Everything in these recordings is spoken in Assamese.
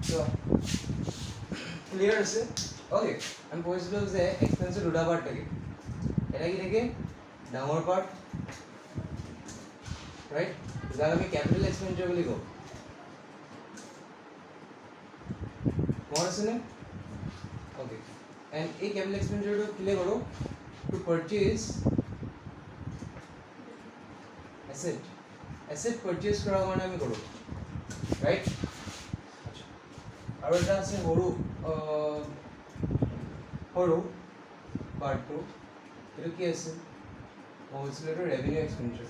So clear আছে okay আমি কৈছিলো যে এক্সপেন্স দুটা পাৰ্ট থাকে এটা কি থাকে ডাঙৰ পার্ট রাইট যাক আমি ক্যাপিটাল এক্সপেন্ডিচার বুলি কওঁ মনত আছে নে okay and এই ক্যাপিটাল এক্সপেন্ডিচারটো কিলে কৰো to purchase asset purchase কৰাৰ কাৰণে আমি কৰো right আৰু এটা আছে সৰু পাৰ্টটো এইটো কি আছে কৈছিলো ৰেভিনিউ এক্সপেন্ডিচাৰ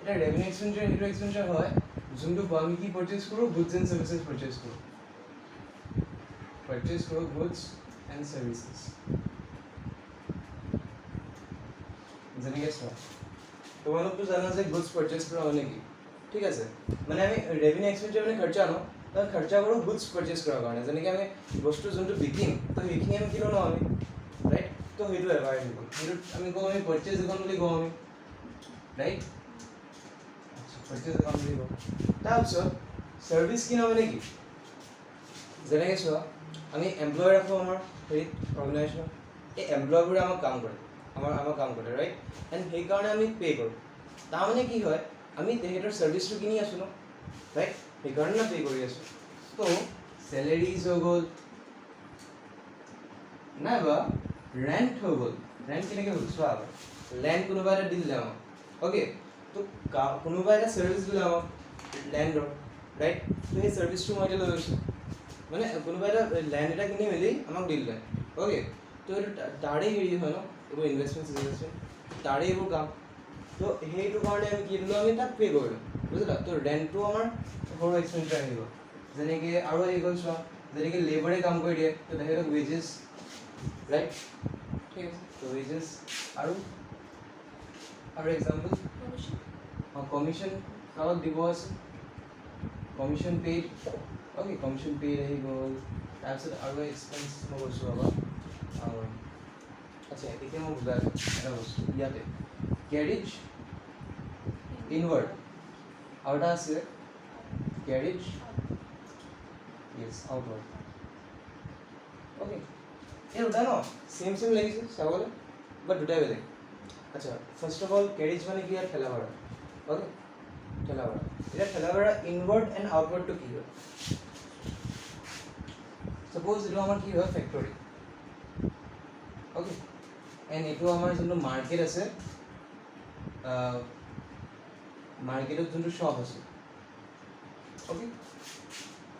এটা ৰেভিনিউ এক্সপেন্ডিচাৰ সেইটো এক্সপেন্ডিচাৰ হয় যোনটো আমি কি পাৰচেজ কৰো গুডস এণ্ড সাৰ্ভিসেস পাৰচেজ কৰো গুডস এণ্ড সাৰ্ভিসেস যেনেকৈ চোৱা তোমালোকতো জানা যে গুডস পাৰচেজ কৰা হয় নেকি ঠিক আছে মানে আমি ৰেভিনিউ এক্সপেন্ডিচাৰ মানে খৰচা ন তো খৰচা কৰো গুডস পাৰচেজ কৰাৰ কাৰণে যেনেকৈ আমি বস্তু যোনটো বিকিম তো সেইখিনি আমি কিনো ন আমি ৰাইট তো সেইটো এবাৰ আহিব সেইটো আমি কওঁ আমি পাৰচেজ একাউণ্ট বুলি কওঁ আমি ৰাইট পাৰচেজ একাউণ্ট বুলি কওঁ তাৰপিছত সাৰ্ভিস কিনা মানে কি যেনেকৈ চোৱা আমি এমপ্লয় ৰাখো আমাৰ হেৰিত অৰ্গেনাইজেশ্যনত এই এমপ্লয়বোৰে আমাক কাম কৰে আমাৰ কাম কৰে ৰাইট এণ্ড সেইকাৰণে আমি পে' কৰোঁ তাৰমানে কি হয় আমি তেখেতৰ ছাৰ্ভিচটো কিনি আছোঁ ন ৰাইট সেইকাৰণে না পে' কৰি আছোঁ তো চেলেৰিজ হৈ গ'ল নাইবা ৰেণ্ট হৈ গ'ল ৰেণ্ট কেনেকৈ হ'ল চোৱা লেণ্ড কোনোবা এটা দি দিলে আমাক অ'কে তো কোনোবা এটা ছাৰ্ভিচ দিলে আমাক লেণ্ডৰ ৰাইট তো সেই ছাৰ্ভিচটো মই এতিয়া লৈ লৈছোঁ মানে কোনোবা এটা লেণ্ড এটা কিনি মেলি আমাক দি দিলে অ'কে তো এইটো তাৰে হেৰি হয় ন এইবোৰ ইনভেষ্টমেণ্ট তাৰে এইবোৰ কাম তো সেইটো কাৰণে আমি কি দিলোঁ আমি তাক পে' কৰিলোঁ বুজিলা তো ৰেণ্টটো আমাৰ সৰু এক্সপেন্ডিচাৰ আহিব যেনেকৈ আৰু আহি গ'ল চোৱা যেনেকৈ লেবাৰে কাম কৰি দিয়ে তো তেখেতক ৱেজেছ ৰাইট ঠিক আছে তো ৱেজেছ আৰু এক্সাম্পল কমিশ্যন কাৰোবাক দিব আছে commission paid okay commission paid আহি গ'ল তাৰপিছত আৰু এক্সপেন্স মই কৈছোঁ ৰ'বা আচ্ছা এতিয়া মই বুজাই দিওঁ এটা বস্তু ইয়াতে কেৰিজ ইনৱাৰ্ড আৰু এটা আছে কেৰিজ য়েছ আউটৱাৰ্ড অ'কে এই দুটা ন চেম লাগিছে চাবলৈ বাট দুটাই বেলেগ আচ্ছা ফাৰ্ষ্ট অফ অল কেৰিজ মানে কি হয় ঠেলা ভাড়া অ'কে ঠেলা ভাড়া এতিয়া ঠেলা ভাড়া ইনৱাৰ্ড এণ্ড আউটৱাৰ্ডটো কি হয় suppose এইটো আমাৰ কি হয় ফেক্টৰী অ'কে এণ্ড এইটো আমাৰ যোনটো মাৰ্কেট আছে মাৰ্কেটত যোনটো শ্বপ আছে অ'কে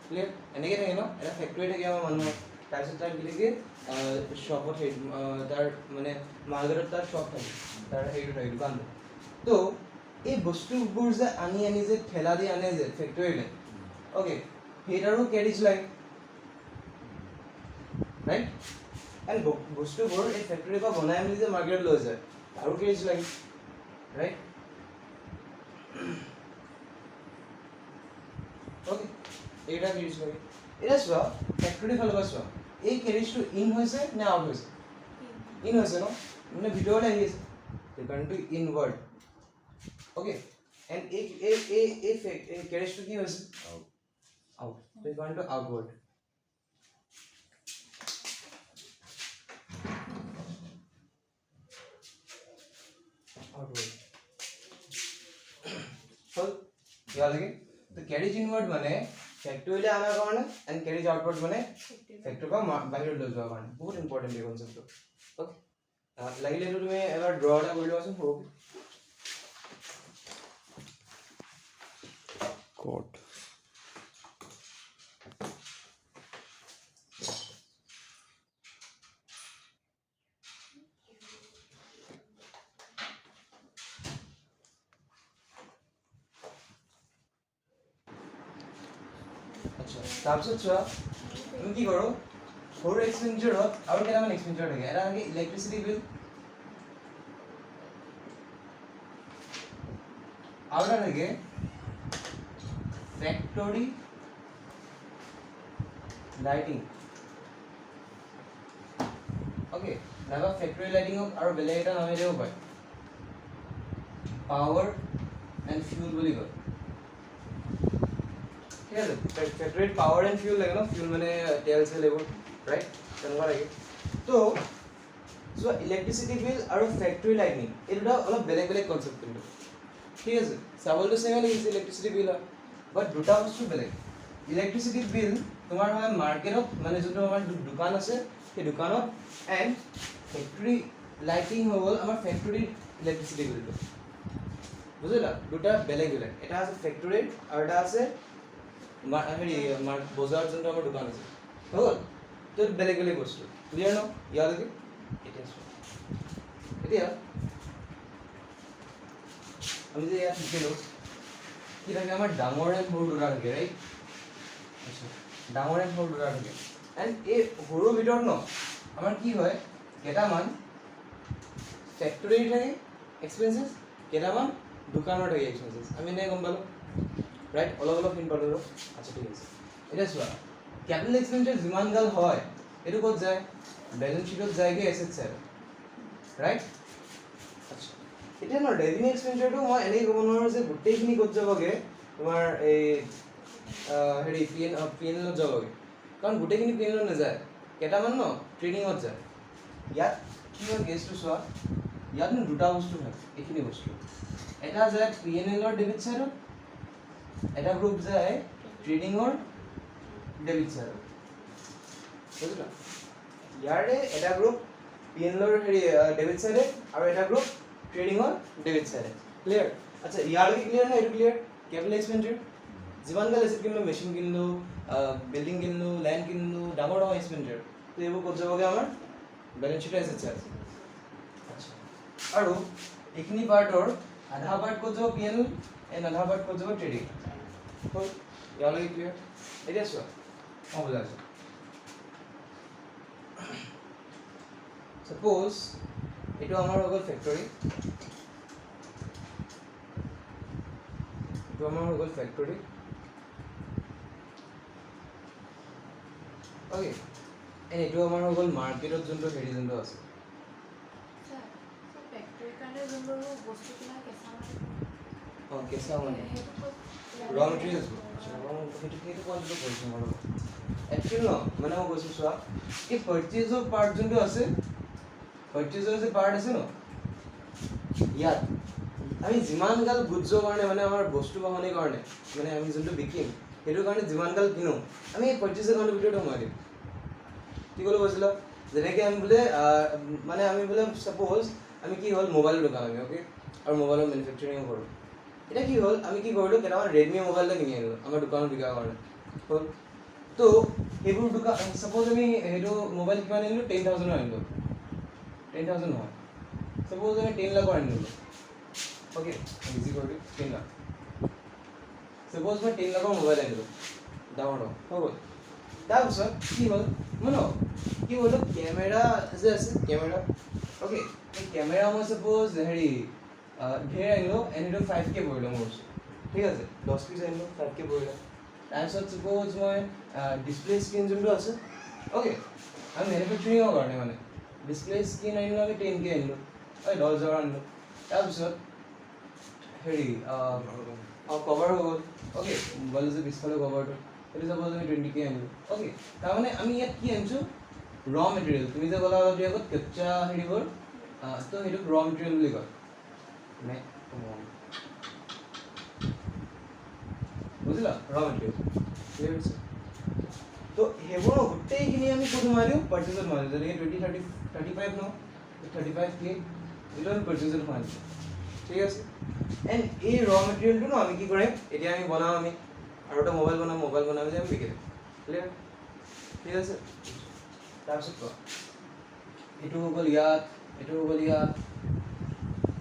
ক্লিয়াৰ এনেকৈ থাকে ন এটা ফেক্টৰী থাকে আমাৰ মানুহৰ তাৰপিছত তাৰ বিশেষকৈ শ্বপত সেই তাৰ মানে মাৰ্কেটত তাৰ শ্বপ থাকে তাৰ হেৰিটো থাকে দোকানটো তো এই বস্তুবোৰ যে আনি যে ঠেলা দি আনে যে ফেক্টৰীলৈ অ'কে সেইটাৰো কেৰিজ লাগে ৰাইট এণ্ড বস্তুবোৰ এই ফেক্টৰীৰ পৰা বনাই মেলি যে মাৰ্কেটত লৈ যায় আৰু কেৰিজ লাগে ৰাইট অ'কে এইটা কেৰিজ লাগে এতিয়া চোৱা ফেক্টৰীৰ ফালৰ পৰা চোৱা এই কেৰিজটো ইন হৈছে নে আউট হৈছে ইন হৈছে ন মানে ভিতৰলৈ আহি আছে সেইকাৰণেটো ইনৱাৰ্ড অ'কে এণ্ড এই কেৰিজটো কি হৈছে আউট সেইকাৰণেটো আউটৱাৰ্ড ইয়ালৈকে তো কেৰিজ ইনৱাৰ্ড মানে ফেক্টৰীলৈ অনাৰ কাৰণে এণ্ড কেৰিজ আউটৱাৰ্ড মানে ফেক্টৰীৰ পৰা বাহিৰত লৈ যোৱাৰ কাৰণে বহুত ইম্পৰ্টেণ্ট এই কনচেপ্টটো অ'কে লাগিলে এইটো তুমি এবাৰ ড্ৰ এটা কৰি লোৱাচোন সৰুকৈ কোড আচ্ছা তাৰপিছত চোৱা তুমি কি কৰোঁ সৰু এক্সপেন্ডিচাৰত আৰু কেইটামান এক্সপেন্ডিচাৰ থাকে এটা থাকে ইলেক্ট্ৰিচিটি বিল আৰু এটা থাকে ফেক্টৰী লাইটিং অ'কে নাইবা ফেক্টৰী লাইটিঙক আৰু বেলেগ এটা নামে দিব পাৰে পাৱাৰ এণ্ড ফিউল বুলি কয় ঠিক আছে ফেক্টৰীত পাৱাৰ এণ্ড ফিউল লাগে ন ফিউল মানে তেল চেল এইবোৰ ৰাইট তেনেকুৱা লাগে তো চ' ইলেক্ট্ৰিচিটি বিল আৰু ফেক্টৰী লাইটনিং এই দুটা অলপ বেলেগ বেলেগ কনচেপ্ট কিন্তু ঠিক আছে চাবলটো চেমে লাগিছে ইলেক্ট্ৰিচিটি বিল হয় বাট দুটা বস্তু বেলেগ ইলেক্ট্ৰিচিটি বিল তোমাৰ হয় মাৰ্কেটত মানে যোনটো আমাৰ দোকান আছে সেই দোকানত এণ্ড ফেক্টৰী লাইটিং হৈ গ'ল আমাৰ ফেক্টৰীৰ ইলেক্ট্ৰিচিটি বিলটো বুজিলা দুটা বেলেগ বেলেগ এটা আছে ফেক্টৰীৰ আৰু এটা আছে হেৰি বজাৰত যোনটো আমাৰ দোকান আছে হৈ গ'ল তো বেলেগ বেলেগ বস্তু ক্লিয়াৰ ন ইয়ালৈকে এতিয়া আমি যে ইয়াত শিকিলোঁ কি থাকে আমাৰ ডাঙৰ এণ্ড সৰু দুটা থাকে ৰাইট আচ্ছা ডাঙৰ এণ্ড সৰু দুটা থাকে এণ্ড এই সৰুৰ ভিতৰত ন আমাৰ কি হয় কেইটামান ফেক্টৰীৰ থাকে এক্সপেঞ্চেছ কেইটামান দোকানৰ থাকে এক্সপেঞ্চেছ আমি এনেকৈ গম পালোঁ ৰাইট অলপ অলপ হিন পালোঁ আচ্ছা ঠিক আছে এতিয়া চোৱা কেপিটেল এক্সপেঞ্চাৰ যিমান গাল হয় এইটো ক'ত যায় বেলেঞ্চ শ্বীটত যায়গৈ এছেট চাইডত ৰাইট আচ্ছা এতিয়া ন ৰেভিনিউ এক্সপেঞ্চাৰটো মই এনেকৈ ক'ব নোৱাৰোঁ যে গোটেইখিনি ক'ত যাবগৈ তোমাৰ এই হেৰি পি এনত যাবগৈ কাৰণ গোটেইখিনি পি এনত নাযায় কেইটামান ন ট্ৰেডিঙত যায় ইয়াত কি হয় গেছটো চোৱা ইয়াত ন দুটা বস্তু থাকে এইখিনি বস্তু এটা যায় পি এন এলৰ ডেবিট চাইডত এটা গ্ৰুপ যায় ট্ৰেডিঙৰ ডেবিট চাইডত বুজিলা ইয়াৰে এটা গ্ৰুপ পি এন এলৰ হেৰি ডেবিট চাইডে আৰু এটা গ্ৰুপ ট্ৰেডিঙৰ ডেবিট চাইডে ক্লিয়াৰ আচ্ছা ইয়ালৈকে ক্লিয়াৰ নে এইটো ক্লিয়াৰ কেপিটেল এক্সপেঞ্চাৰ যিমান গাল এছেট কিনিলোঁ মেচিন কিনিলোঁ বিল্ডিং কিনিলোঁ লেণ্ড কিনিলোঁ ডাঙৰ ডাঙৰ এক্সপেঞ্চাৰ তো এইবোৰ ক'ত যাবগৈ আমাৰ বেলেঞ্চ শ্বীটৰ এছেট চাইড আচ্ছা আৰু এইখিনি পাৰ্টৰ আধা পাৰ্ট ক'ত যাব পি এন এণ্ড আধা পাৰ্ট ক'ত যাব ট্ৰেডিং হ'ল ইয়ালৈকে ক্লিয়াৰ এতিয়া চোৱা মই বুজাইছোঁ suppose এইটো আমাৰ হৈ গ'ল ফেক্টৰী এইটো আমাৰ হৈ গ'ল ফেক্টৰী অ'কে এণ্ড এইটো আমাৰ হৈ গ'ল মাৰ্কেটত যোনটো হেৰি যোনটো আছে অঁ কেঁচা মানে ৰ মেটেৰিয়েলছ সেইটো পইণ্টটো কৰিছোঁ মই একচুৱেলি ন মানে মই কৈছোঁ চোৱা এই পাৰ্চেজৰ পাৰ্ট যোনটো আছে পাৰ্চেজৰ যে পাৰ্ট আছে ন ইয়াত আমি যিমান গাল গুডছৰ কাৰণে মানে আমাৰ বস্তু বাহনিৰ কাৰণে মানে আমি যোনটো বিকিম সেইটো কাৰণে যিমান গাল কিনো আমি এই পাৰ্চেজৰ কাৰণে ভিতৰত সোমাই দিম কি ক'লো কৈছিলা যেনেকৈ আমি বোলে মানে আমি বোলে ছাপ'জ আমি কি হ'ল মোবাইলৰ দোকান আমি অ'কে আৰু মোবাইলৰ মেনুফেকচাৰিং কৰোঁ এতিয়া কি হ'ল আমি কি কৰিলোঁ কেইটামান ৰেডমি মোবাইল এটা কিনি আনিলোঁ আমাৰ দোকানত বিকাৰ কাৰণে হ'ল তো সেইবোৰ দোকান ছাপ'জ আমি সেইটো মোবাইল কিমান আনিলোঁ 10,000 আনিলোঁ 10,000 নহয় ছাপ'জ আমি 10 লাখৰ আনিলোঁ অ'কে ইজি কৰি দিওঁ 10 লাখ ছাপ'জ মই 10 লাখৰ মোবাইল আনিলোঁ ডাঙৰ হৈ গ'ল তাৰপিছত কি হ'ল মানে কি হ'ল কেমেৰা যে আছে কেমেৰা অ'কে এই কেমেৰা মই ছাপ'জ হেৰি ধেৰ আনিলোঁ এণ্ড সেইটো 5K পৰিলোঁ মোৰ ওচৰত ঠিক আছে 10 পিচ আনিলোঁ 5K পৰিলে তাৰপিছত ছাপ'জ মই ডিছপ্লে স্ক্ৰীণ যোনটো আছে অ'কে আমি মেনুফেকচাৰিঙৰ কাৰণে মানে ডিছপ্লে স্ক্ৰীণ আনিলোঁ আমি 10K আনিলোঁ 10,000 আনিলোঁ তাৰপিছত হেৰি কভাৰ হৈ গ'ল অ'কে মোবাইলৰ যে পিছফালে কভাৰটো সেইটো ছাপ'জ আমি 20K আনিলোঁ অ'কে তাৰমানে আমি ইয়াত কি আনিছোঁ ৰ মেটেৰিয়েল তুমি যে ক'লা অলপ আগত কেঁচা হেৰিবোৰ তো সেইটোক ৰ মেটেৰিয়েল বুলি কয় নে বুজিলা ৰ মেটেৰিয়েল ক্লিয়াৰ হৈছে তো সেইবোৰ গোটেইখিনি আমি ক'ত সোমাই দিওঁ পাৰ্চেজত সোমাই দিওঁ যেনেকৈ 35 ন 35K এইটো আমি পাৰ্চেজত সোমাই দিওঁ ঠিক আছে এণ্ড এই ৰ মেটেৰিয়েলটো ন আমি কি কৰিম এতিয়া আমি বনাওঁ আমি আৰু এটা মোবাইল বনাম যে আমি বিকি দিম ক্লিয়াৰ ঠিক আছে তাৰপিছত কোৱা এইটো হৈ গ'ল ইয়াত এইটো হৈ গ'ল ইয়াত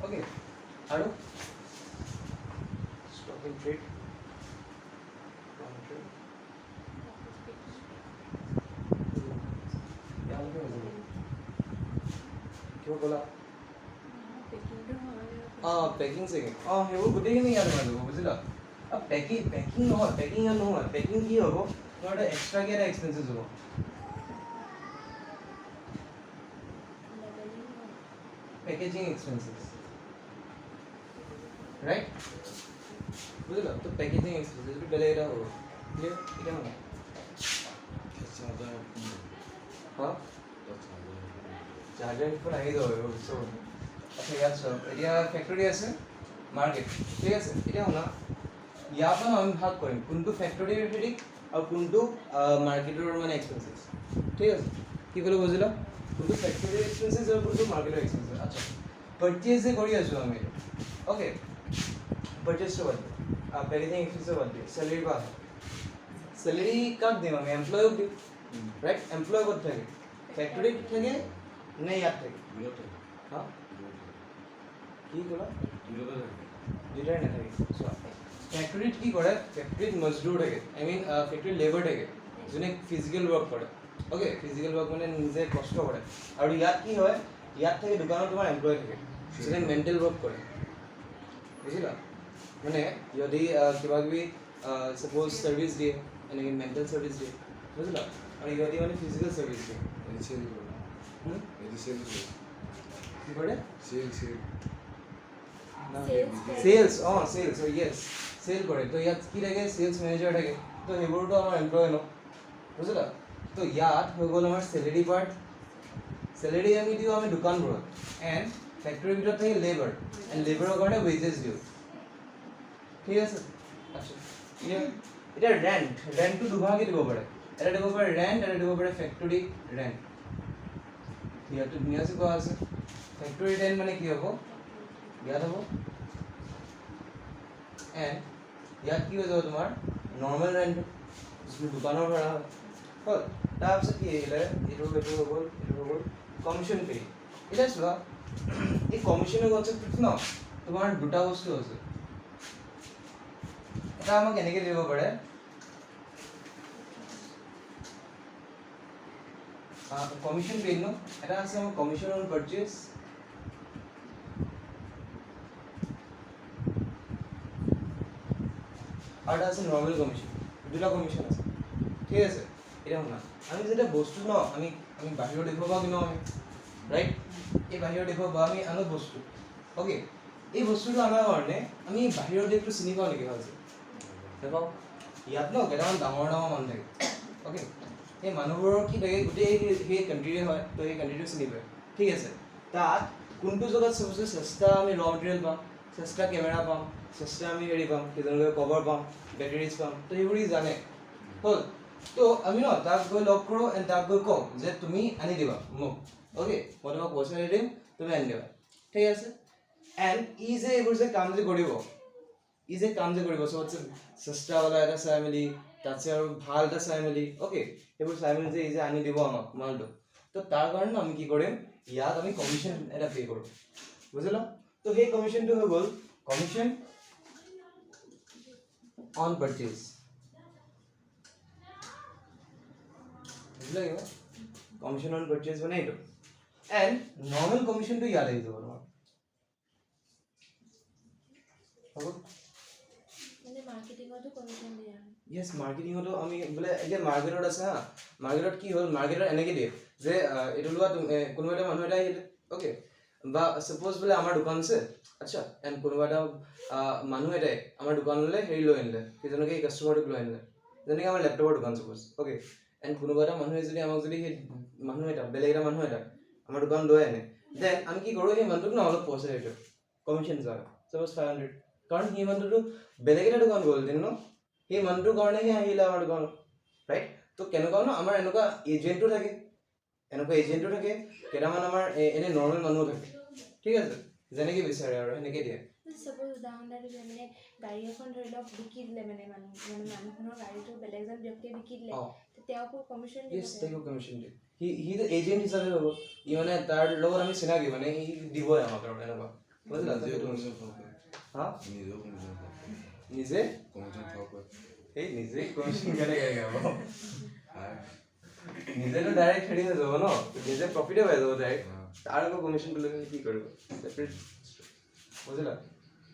অ'কে আৰু ষ্টক ইন ট্ৰেড কিয় ক'লা পেকিং চেকিং সেইবোৰ গোটেইখিনি ইয়াত সোমাই যাব বুজিলা পেকিং নহয় পেকিং ইয়াত নহয় পেকিং কি হ'ব তোমাৰ এটা এক্সট্ৰাকৈ এটা এক্সপেঞ্চেছ হ'ব পেকেজিং এক্সপেঞ্চেছ ৰাইট বুজিলা তো পেকেজিং এক্সপেন্সেছ বেলেগ এটা হ'ব ক্লিয়াৰ এটা মানে হা চাৰ্জাৰ হেডফোন আহি যাব চ' আচ্ছা ইয়াত চাওক এতিয়া ফেক্টৰী আছে মাৰ্কেট ঠিক আছে এতিয়া শুনা ইয়াৰ পৰা আমি ভাগ কৰিম কোনটো ফেক্টৰীৰ হেৰি আৰু কোনটো মাৰ্কেটৰ মানে এক্সপেন্সেছ ঠিক আছে কি ক'লো বুজিলা কোনটো ফেক্টৰীৰ এক্সপেন্সেছ আৰু কোনটো মাৰ্কেটৰ এক্সপেন্সেছ আচ্ছা পাৰ্চেজ যে কৰি আছোঁ আমি অ'কে পাৰ্চেজটো বাদ পেকেজিং এক্সপেন্সেছ বাদ দিওঁ চেলেৰী বা চেলেৰী কাক দিম আমি এমপ্লয়ক দিম ৰাইট এমপ্লয় ক'ত থাকে ফেক্টৰীত থাকে নে ইয়াত থাকে হা কি ক'লা দুটাই নাথাকে চোৱা ফেক্টৰীত কি কৰে ফেক্টৰীত মজদুৰ থাকে আই মিন ফেক্টৰীত লেবাৰ থাকে যোনে ফিজিকেল ৱৰ্ক কৰে অ'কে ফিজিকেল ৱৰ্ক মানে নিজে কষ্ট কৰে আৰু ইয়াত কি হয় ইয়াত থাকে দোকানত তোমাৰ এমপ্লয় থাকে যোনে মেণ্টেল ৱৰ্ক কৰে বুজিলা মানে যদি কিবা কিবি ছাপ'জ ছাৰ্ভিচ দিয়ে এনেকৈ মেণ্টেল ছাৰ্ভিচ দিয়ে বুজিলা আৰু ইহঁতি মানে ফিজিকেল ছাৰ্ভিচ দিয়ে কি কৰে সেলস সেলস ইয়েস সেল কৰে তো ইয়াত কি থাকে সেলস মেনেজাৰ থাকে তো সেইবোৰতো আমাৰ এমপ্লয় ন বুজিলা তো ইয়াত হৈ গ'ল আমাৰ চেলেৰী পাৰ্ট চেলেৰী আমি দিওঁ আমি দোকানবোৰত এণ্ড ফেক্টৰীৰ ভিতৰত থাকে লেবাৰ এণ্ড লেবাৰৰ কাৰণে ৱেজেছ দিওঁ ঠিক আছে আচ্ছা এতিয়া ৰেণ্টটো দুভাগে দিব পাৰে এটা দিব পাৰে ৰেণ্ট এটা দিব পাৰে ফেক্টৰী ৰেণ্ট ইয়াতো ধুনীয়াছে কোৱা আছে ফেক্টৰী ৰেণ্ট মানে কি হ'ব ইয়াত হ'ব এণ্ড ইয়াত কি হৈ যাব তোমাৰ নৰ্মেল ৰেণ্ট যিটো দোকানৰ ভাড়া হয় হ'ল তাৰপিছত কি আহিলে এইটো হৈ গ'ল কমিশ্যন পে এতিয়া চোৱা এই কমিশ্যনৰ কনচেপ্টটোত ন তোমাৰ দুটা বস্তু আছে এটা আমাক এনেকৈ দিব পাৰে কমিশ্যন পেইড ন এটা আছে আমাৰ কমিশ্যন অন পাৰচেজ আৰু এটা আছে নৰ্মেল কমিশ্যন দুটা কমিশ্যন আছে ঠিক আছে এতিয়া শুনা আমি যেতিয়া বস্তু ন আমি বাহিৰৰ দেশৰ পৰা কিনো আমি ৰাইট এই বাহিৰৰ দেশৰ পৰা আমি আনো বস্তু অ'কে এই বস্তুটো আনাৰ কাৰণে আমি বাহিৰৰ দেশটো চিনি পাওঁ নেকি ভালছে নাপাওঁ ইয়াত ন কেইটামান ডাঙৰ মানুহ থাকে অ'কে সেই মানুহবোৰৰ কি থাকে গোটেই সেই কাণ্ট্ৰিৰে হয় তো সেই কাণ্ট্ৰিটো চিনি পায় ঠিক আছে তাত কোনটো জেগাত চবচে চেষ্টা আমি ৰ মেটেৰিয়েল পাম চেষ্টা কেমেৰা পাম চেষ্টা আমি হেৰি পাম কেইজনকৈ কভাৰ পাম বেটাৰিজ পাম তো সেইবোৰ জানে হ'ল তো আমি ন তাক গৈ লগ কৰোঁ এণ্ড তাক গৈ কওঁ যে তুমি আনি দিবা মোক অ'কে মই তোমাক পইচা দি দিম তুমি আনি দিবা ঠিক আছে এণ্ড ই যে এইবোৰ যে কাম যে কৰিব চবতছে চেষ্টাৱালা এটা চাই মেলি তাতছে আৰু ভাল এটা চাই মেলি অ'কে সেইবোৰ চাই মেলি যে ই যে আনি দিব আমাক মালটো তো তাৰ কাৰণে আমি কি কৰিম ইয়াত আমি কমিশ্যন এটা পে' কৰোঁ বুজিলা তো সেই কমিশ্যনটো হৈ গ'ল কমিশ্যন অন পাৰচেজ বুজিলা কমিশ্যন অন পাৰচেজ মানে এইটো এণ্ড নৰ্মেল কমিশ্যনটো ইয়াত আহি যাব তোমাৰ হ'ব ইয়েছ মাৰ্কেটিঙতো আমি বোলে এতিয়া মাৰ্কেটত আছে হা মাৰ্কেটত কি হ'ল মাৰ্কেটত এনেকৈ দিয়ে যে এইটো লোৱা কোনোবা এটা মানুহ এটা আহিলে অ'কে বা ছাপ'জ বোলে আমাৰ দোকান আছে আচ্ছা এণ্ড কোনোবা এটা মানুহ এটাই আমাৰ দোকানলৈ হেৰি লৈ আনিলে সেইজনকে এই কাষ্টমাৰটোক লৈ আনিলে যেনেকৈ আমাৰ লেপটপৰ দোকান ছাপ'জ অ'কে এণ্ড কোনোবা এটা মানুহে যদি আমাক যদি সেই মানুহ এটা বেলেগ এটা মানুহ এটা আমাৰ দোকান লৈ আনে দেন আমি কি কৰোঁ সেই মানুহটোক ন অলপ পইচা দি দিওঁ কমিশ্যন হিচাপে ছাপ'জ 500 কাৰণ সেই মানুহটো বেলেগ এটা দোকান গ'ল ন সেই মানুহটোৰ কাৰণেহে আহিলে আমাৰ দোকানত ৰাইট তো কেনেকুৱা ন আমাৰ এনেকুৱা এজেণ্টো থাকে কেইটামান আমাৰ এনে নৰ্মেল মানুহো থাকে ঠিক আছে যেনেকৈ বিচাৰে আৰু সেনেকৈ দিয়ে suppose উদাহৰণটো মানে গাড়ী এখন ধৰি লওক বিকি দিলে মানে মানুহখনৰ গাড়ীটো বেলেগ এজন ব্যক্তিয়ে বিকি দিলে তেওঁকো কমিশ্যন দিব তেওঁকো কমিশ্যন দিয়ে হি দ্য এজেণ্ট হিচাপে হ'ব ই মানে তাৰ লগত আমি চিনাকি মানে ই দিবই আমাক আৰু এনেকুৱা বুজিলা হা নিজে এই নিজে কমিশ্যন কেনেকৈ গাব নিজেতো ডাইৰেক্ট হেৰি হৈ যাব ন নিজে প্ৰফিটে হৈ যাব ডাইৰেক্ট তাৰ আকৌ কমিশ্যনটো লৈ কি কৰিব ছেপাৰেট বুজিলা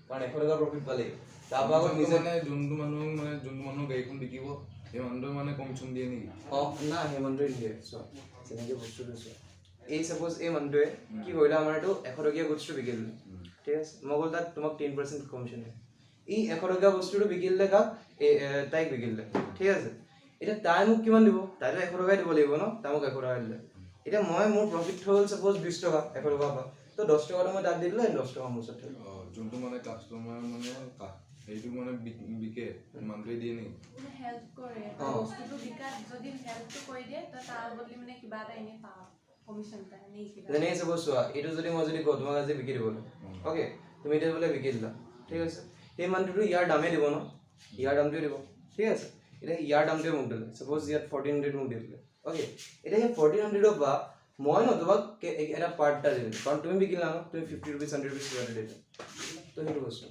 কাৰণ 100 টকা প্ৰফিট পালেই তাৰপৰা আকৌ নিজে যোনটো মানুহ গাড়ীখন বিকিব সেই মানুহটোৱে মানে কমিশ্যন দিয়ে নেকি না সেই মানুহটোৱে নিদিয়ে চোৱা যেনেকৈ বস্তুটো চোৱা এই ছাপ'জ এই মানুহটোৱে কি কৰিলে আমাৰ এইটো 100 টকীয়া গুডছটো বিকি দিলে ঠিক আছে মই ক'লো তাত তোমাক 10% কমিশ্যন দিম ই 100 টকীয়া বস্তুটো বিকিলে কাক তাইক বিকিলে ঠিক আছে এতিয়া তাই মোক কিমান দিব তাইতো 100 টকাই দিব লাগিব ন তাই মোক 100 টকা দিলে এতিয়া মই মোৰ প্ৰফিট হ'ল সাপোজ 20 টকা 100 টকা পৰা তো 10 টকাটো মই তাক দি দিলোঁ 10 টকা মোৰ ওচৰত থাকিল যোনটো মানে কাষ্টমাৰ মানে সেইটো মানে বিকে মানুহটোৱে দিয়ে নেকি হেল্প কৰে বস্তুটো বিকাত যদি হেল্পটো কৰি দিয়ে তো তাৰ বদলি মানে কিবা এটা এনে পাওঁ কমিশ্যন পায় নে কিবা যেনে চাপোজ চোৱা এইটো যদি মই যদি কওঁ তোমাক আজি বিকি দিবলৈ অ'কে তুমি এতিয়া বোলে বিকি দিলা ঠিক আছে সেই মানুহটোতো ইয়াৰ দামেই দিব ন ইয়াৰ দামটোৱে দিব ঠিক আছে এতিয়া ইয়াৰ দামটোৱে মোক দিলে চাপোজ ইয়াত 1400 মোক দিলে অ'কে এতিয়া সেই 1400 পৰা মই ন তোমাক এটা পাৰ্ট এটা দিলোঁ কাৰণ তুমি বিকিলা ন তুমি 50 rupees 100 rupees কিবা এটা দিলা তো সেইটো বস্তু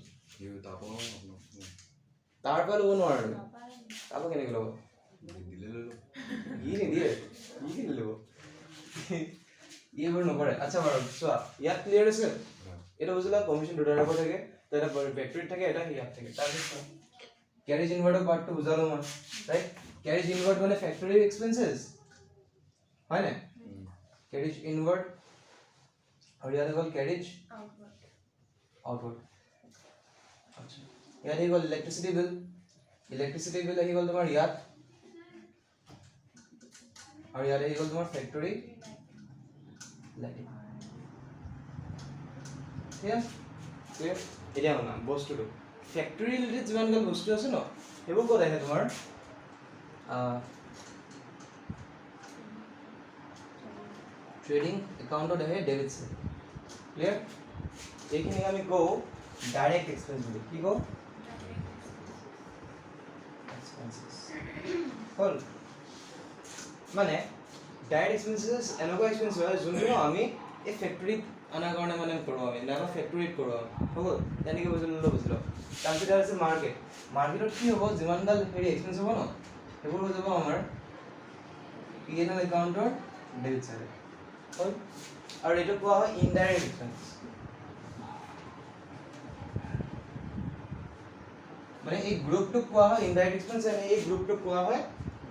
তাৰ পৰা ল'ব নোৱাৰো তাৰ পৰা কেনেকৈ ল'ব দিলে লৈ লওক ই নিদিয়ে ই কি ল'ব এইবোৰ নকৰে আচ্ছা বাৰু চোৱা ইয়াত ক্লিয়াৰ আছে এটা বুজিলা কমিশ্যন দুটাৰ পৰা থাকে তো এটা ফেক্টৰীত থাকে এটা ইয়াত থাকে তাৰপিছত কেৰেজ ইনভাৰ্টৰ পাৰ্টটো বুজালো মই ৰাইট কেৰেজ ইনভাৰ্ট মানে ফেক্টৰী এক্সপেন্সেছ হয় নাই কেৰেজ ইনভাৰ্ট আৰু ইয়াত হ'ল কেৰেজ আউটৱাৰ্ড আচ্ছা ইয়াত আহি গ'ল ইলেক্ট্ৰিচিটি বিল আহি গ'ল তোমাৰ ইয়াত আৰু ইয়াত আহি গ'ল তোমাৰ ফেক্টৰী লাইটিং ঠিক আছে এতিয়া শুনা বস্তুটো ফেক্টৰী ৰিলেটেড যিমানগাল বস্তু আছে ন সেইবোৰ ক'ত আহে তোমাৰ ট্ৰেডিং একাউণ্টত আহে ডেবিট চাইড ক্লিয়াৰ এইখিনিক আমি কওঁ ডাইৰেক্ট এক্সপেন্স বুলি কি কওঁ হ'ল মানে ডাইৰেক্ট এক্সপেন্সেছ এনেকুৱা এক্সপেন্স হয় যোনটো আমি এই ফেক্টৰীত আনাৰ কাৰণে মানে কৰোঁ আমি নাইবা ফেক্টৰীত কৰোঁ আমি হ'ব তেনেকৈ বুজিলোঁ তাৰপিছত আছে মাৰ্কেটত কি হ'ব যিমানগাল হেৰি এক্সপেন্স হ'ব ন সেইবোৰ হৈ যাব আমাৰ P&L একাউণ্টৰ ডেবিট চাইড হ'ল আৰু এইটো কোৱা হয় ইনডাইৰেক্ট এক্সপেন্স মানে এই গ্ৰুপটোক কোৱা হয় ইনডাইৰেক্ট এক্সপেন্স আৰু এই গ্ৰুপটোক কোৱা হয়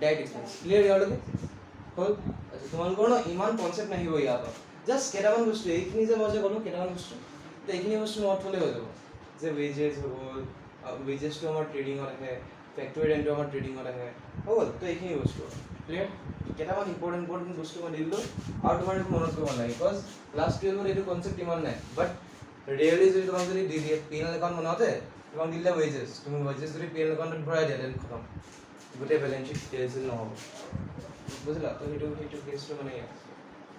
ডাইৰেক্ট এক্সপেন্স ক্লিয়াৰ ইয়ালৈকে হ'ল তোমালোকৰ ন ইমান কনচেপ্ট নাহিব ইয়াৰ পৰা জাষ্ট কেইটামান বস্তু এইখিনি যে মই যে ক'লোঁ কেইটামান বস্তু তো এইখিনি বস্তু মনত থ'লে হৈ যাব যে ৱেজেছ হ'ল ৱেজেছটো আমাৰ ট্ৰেডিঙত আহে ফেক্টৰী ৰেণ্টটো আমাৰ ট্ৰেডিঙত আহে হ'ল তো এইখিনি বস্তু ক্লিয়াৰ কেইটামান ইম্পৰ্টেণ্ট বস্তু মই দি দিলোঁ আৰু তোমাৰ এইটো মনত কৰিব নালাগে বিকজ ক্লাছ 12ত এইটো কনচেপ্ট ইমান নাই বাট ৰিয়েলি যদি তোমাক যদি দি দিয়ে P&L একাউণ্ট বনাওঁতে তোমাক দিলে ৱেজেছ তুমি ৱেজেছ যদি P&L একাউণ্টত ভৰাই দিয়া দেন খতম গোটেই বেলেঞ্চ শ্বীট ক্লিয়াৰ নহ'ব বুজিলা তো সেইটো কেছটো মানে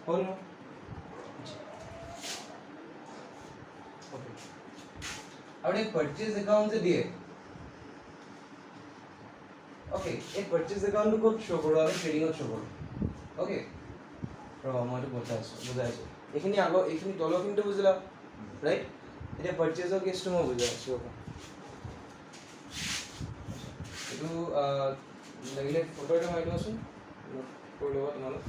হ'ল ন আৰু এই পাৰ্চেজ একাউণ্ট যে দিয়ে অ'কে এই পাৰ্চেজ একাউণ্টটো ক'ত শ্ব' কৰোঁ আমি ট্ৰেডিঙত শ্ব' কৰোঁ অ'কে মইতো বুজাই আছোঁ এইখিনি তলৰখিনিটো বুজিলা ৰাইট এতিয়া পাৰ্চেজৰ কেছটো মই বুজাই আছোঁ এইটো লাগিলে ফটো এটা মাৰি দিবাচোন কৰি ল'বা তোমালোক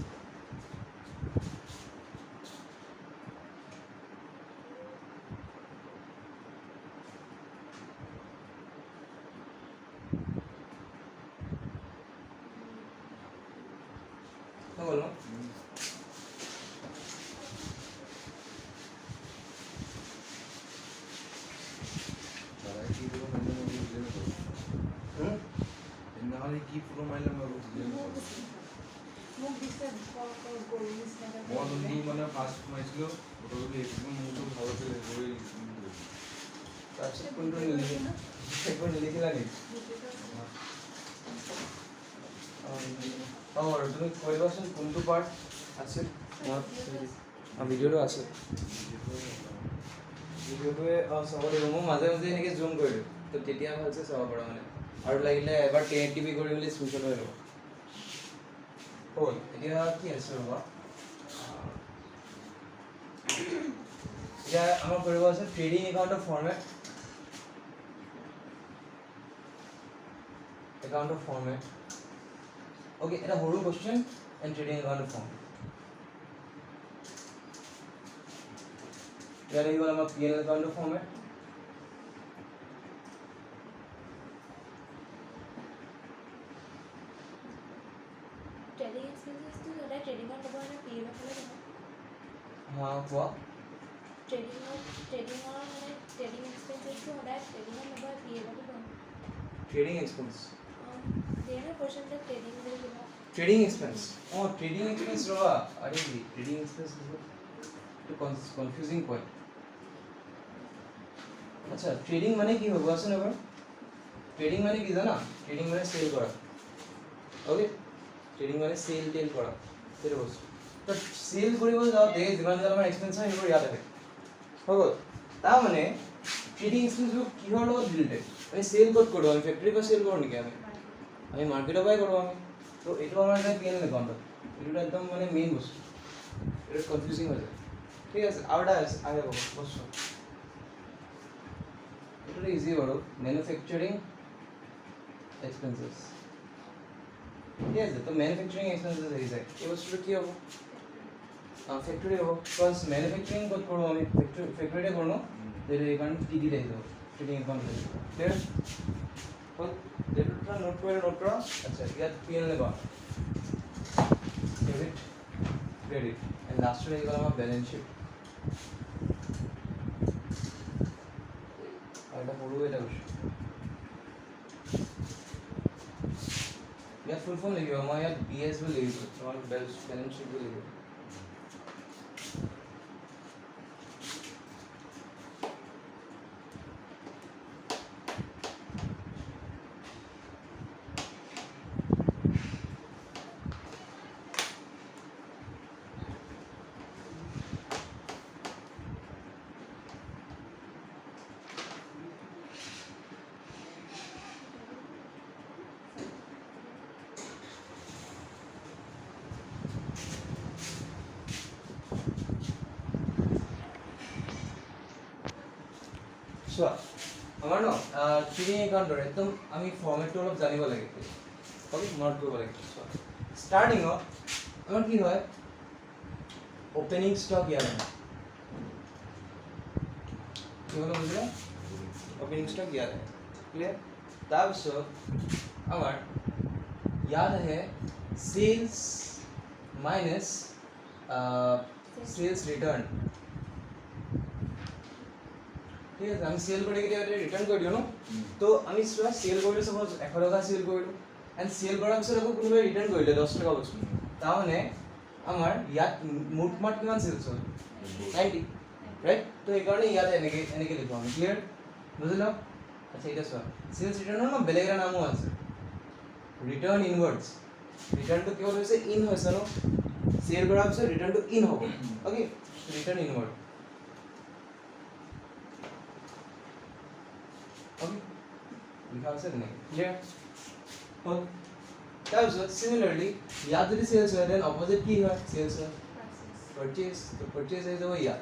হ'ল ন কি ফটো মাৰিলে মই বুজিয়ে নাপালোঁ মই যোনটো মানে ফাৰ্ষ্ট মাৰিছিলোঁ ফটোটো সেইটো মোৰতো ভাল আছিলে তাৰপিছত কোনটো নিলিখিলা একবাৰ নিলিখিলা নেকি আৰু তুমি কৈ দিবাচোন কোনটো পাৰ্ট আছিল ভিডিঅ'টো আছে ভিডিঅ'টোৱে চাব লাগিব মই মাজে মাজে এনেকৈ জুম কৰি দিওঁ তো তেতিয়া ভালছে চাব পাৰা মানে আৰু লাগিলে এবাৰ 1080p কৰি মেলি স্ক্ৰীনশ্বট হৈ ল'ব হ'ল এতিয়া কি আছে ৰ'বা এতিয়া আমাৰ কৰিব আছে ট্ৰেডিং একাউণ্টৰ ফৰ্মেট অ'কে এটা সৰু কুৱেশ্যন এণ্ড ট্ৰেডিং একাউণ্টৰ ফৰ্মেট ইয়াত আহি গ'ল আমাৰ P&L একাউণ্টৰ ফৰ্মেট ট্ৰেডিং এক্সপেন্সেছটো সদায় ট্ৰেডিঙত ল'ব নে P&L ফালে যাব কোৱা ট্ৰেডিঙৰ মানে ট্ৰেডিং এক্সপেঞ্চেছটো সদায় ট্ৰেডিঙত নবহে PF-তে বহে ট্ৰেডিং এক্সপেন্স দিয়ে ন পাৰ্চেণ্টেজ ট্ৰেডিং বুলি কিবা ট্ৰেডিং এক্সপেন্স ট্ৰেডিং এক্সপেন্স ৰবা আৰে ট্ৰেডিং এক্সপেন্স তো কনফিউজিং পইণ্ট আচ্ছা ট্ৰেডিং মানে কি হ'ব আছে এবাৰ ট্ৰেডিং মানে কি জানা ট্ৰেডিং মানে সেল কৰা ওকে ট্ৰেডিং মানে সেল টেল কৰা সেইটো বস্তু তো সেল কৰিব যাওঁতে যিমান আমাৰ এক্সপেন্স হয় সেইবোৰ ইয়াত আহে হৈ গ'ল তাৰ মানে ট্ৰেডিং এক্সপেন্সবোৰ কিহৰ লগত ৰিলেটেড আমি সেল ক'ত কৰোঁ আমি ফেক্টৰীৰ পৰা সেল কৰোঁ নেকি আমি মাৰ্কেটৰ পৰাই কৰোঁ আমি তো এইটো আমাৰ এটা পিএল একাউণ্টত এইটো একদম মানে মেইন বস্তু এইটো কনফিউজিং হৈ যায় ঠিক আছে আৰু এটা আহে বস্তু এইটো ইজি বাৰু মেনুফেকচাৰিং এক্সপেন্সেছ ঠিক আছে তো মেনুফেকচাৰিং এক্সপেন্সেছ আহি যায় এই বস্তুটো কি হ'ব ফেক্টৰী হ'ব বিকজ মেনুফেকচাৰিং ক'ত কৰোঁ আমি ফেক্টৰীতে কৰোঁ ন সেইটো এইকাৰণে টি আহি যাব ট্ৰেডিং একাউণ্ট ক্লিয়াৰ হ'ল এইটো এটা নোট কৰা আচ্ছা ইয়াত PL account debit credit and লাষ্টত আহি গ'ল আমাৰ বেলেঞ্চ শ্বীট আৰু এটা সৰু এটা কৈছোঁ ইয়াত ফুল ফৰ্ম লিখিব মই ইয়াত BS বুলি লিখিছোঁ তোমাৰ বেলেঞ্চ শ্বীট বুলি লিখিব চোৱা আমাৰ ন ট্ৰেডিং একাউণ্টৰ একদম আমি ফৰ্মেটটো অলপ জানিব লাগে অ'কে নোট কৰিব লাগে চোৱা ষ্টাৰ্টিঙত আমাৰ কি হয় অপেনিং ষ্টক ইয়াত আহে কি হ'লে বুজিলে অপেনিং ষ্টক ইয়াত আহে ক্লিয়াৰ তাৰপিছত আমাৰ ইয়াত আহে চেলছ মাইনাছ চেলছ ৰিটাৰ্ণ ঠিক আছে আমি সেল কৰি কেতিয়াবা ৰিটাৰ্ণ কৰি দিওঁ ন তো আমি চোৱা সেল কৰিলোঁ চাপ'জ 100 টকা সেল কৰিলোঁ এণ্ড সেল কৰাৰ পিছত আকৌ কোনোবাই ৰিটাৰ্ণ কৰিলে 10 টকা বস্তু তাৰমানে আমাৰ ইয়াত মুঠ কিমান সেলছ হ'ল 90 ৰাইট তো এইকাৰণে ইয়াত এনেকৈ লিখোঁ আমি ক্লিয়াৰ বুজিলোঁ আচ্ছা এতিয়া চোৱা সেলছ ৰিটাৰ্ণৰ ন বেলেগ এটা নামো আছে ৰিটাৰ্ণ ইনৱাৰ্ডছ ৰিটাৰ্ণটো কেৱল হৈছে ইন হৈছে ন সেল কৰাৰ পিছত ৰিটাৰ্ণটো ইন হ'ব অ'কে ৰিটাৰ্ণ ইনৱাৰ্ড লিখা আছে তেনেকৈ ক্লিয়াৰ হ'ল তাৰপিছত চিমিলাৰলি ইয়াত যদি চেলছ হয় দেন অপজিট কি হয় চেলছ হয় পাৰ্চেজ তো পাৰ্চেজ হৈ যাব ইয়াত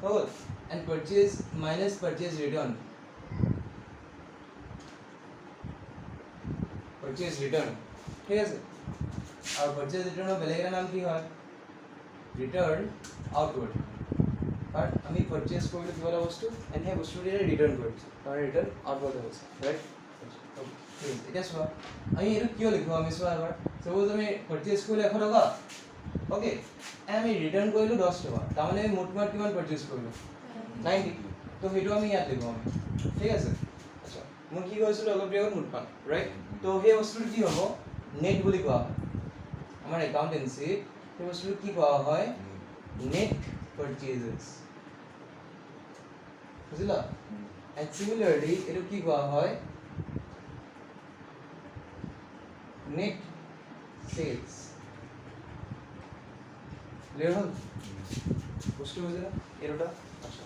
হ'ল and purchase minus purchase return ঠিক আছে আৰু পাৰ্চেজ ৰিটাৰ্ণৰ বেলেগ এটা নাম কি হয় ৰিটাৰ্ণ আউটৱাৰ্ড কাৰণ আমি পাৰ্চেজ কৰিলোঁ কিবা এটা বস্তু এণ্ড সেই বস্তুটো ৰিটাৰ্ণ কৰিছোঁ কাৰণ ৰিটাৰ্ণ আউটৱাৰ্ড হৈছে ৰাইট এতিয়া চোৱা আমি এইটো কিয় লিখোঁ আমি চোৱা এবাৰ চাপ'জ আমি পাৰ্চেজ কৰিলোঁ 100 টকা অ'কে এণ্ড আমি ৰিটাৰ্ণ কৰিলোঁ 10 টকা তাৰমানে আমি মুঠ কিমান পাৰ্চেজ কৰিলোঁ 90 তো সেইটো আমি ইয়াত লিখোঁ আমি ঠিক আছে আচ্ছা মই কি কৈছিলোঁ অলপ দেৰি আগত মুঠ ৰাইট তো সেই বস্তুটো কি হ'ব নেট বুলি কোৱা হয় আমাৰ একাউণ্টেঞ্চিত সেই বস্তুটো কি কোৱা হয় নেট purchases বুঝলা and similarly এটো কি কোৱা হয় net sales clear হল বুঝতে বুঝলা এরটা আচ্ছা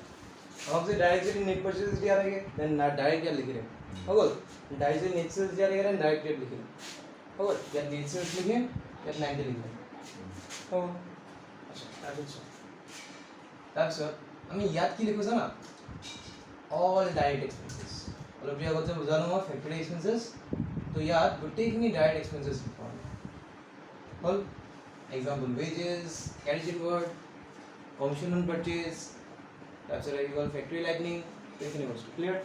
আমাকে যে ডাইরেক্ট যদি নেট পারচেজ দিয়া লাগে দেন না ডাইরেক্ট ইয়াত লিখি দিম হল ডাইরেক্ট যদি নেট সেলস দিয়া লাগে দেন ডাইরেক্ট ইয়াত লিখি দিম হল ইয়াত নেট সেলস লিখিম ইয়াত 90 লিখিম হল আচ্ছা তাৰপিছত আমি ইয়াত কি লিখোঁ জানা অল ডাইৰেক্ট এক্সপেন্সেছ অলপ দেৰি আগত যে বুজালোঁ মই ফেক্টৰী এক্সপেন্সেছ তো ইয়াত গোটেইখিনি ডাইৰেক্ট এক্সপেন্সেছ লিখোঁ হ'ল example wages carriage inward commission on purchase তাৰপিছত আহি গ'ল ফেক্টৰী লাইটনিং এইখিনি বস্তু ক্লিয়াৰ